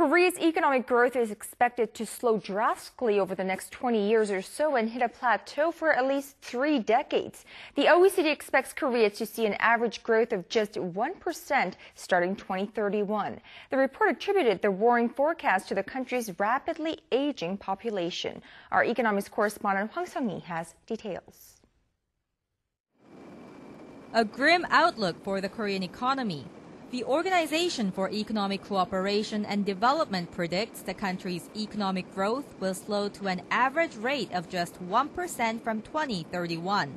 Korea's economic growth is expected to slow drastically over the next 20 years or so and hit a plateau for at least 3 decades. The OECD expects Korea to see an average growth of just 1% starting 2031. The report attributed the worrying forecast to the country's rapidly aging population. Our economics correspondent Hwang Seung-hee has details. A grim outlook for the Korean economy. The Organization for Economic Cooperation and Development predicts the country's economic growth will slow to an average rate of just 1% from 2031.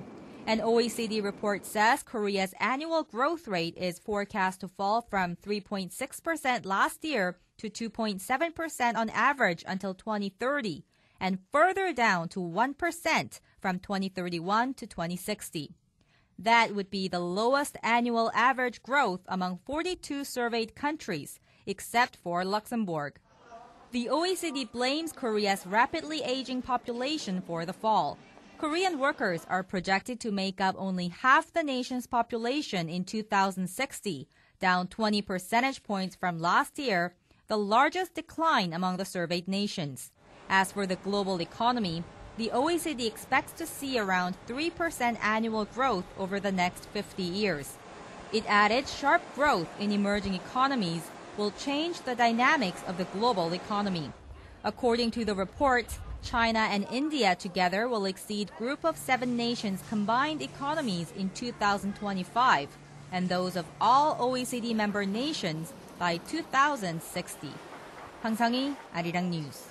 An OECD report says Korea's annual growth rate is forecast to fall from 3.6% last year to 2.7% on average until 2030, and further down to 1% from 2031 to 2060. That would be the lowest annual average growth among 42 surveyed countries, except for Luxembourg. The OECD blames Korea's rapidly aging population for the fall. Korean workers are projected to make up only half the nation's population in 2060, down 20 percentage points from last year, the largest decline among the surveyed nations. As for the global economy, the OECD expects to see around 3% annual growth over the next 50 years. It added sharp growth in emerging economies will change the dynamics of the global economy. According to the report, China and India together will exceed Group of 7 nations' combined economies in 2025, and those of all OECD member nations by 2060. Hwang Seung-hee, Arirang News.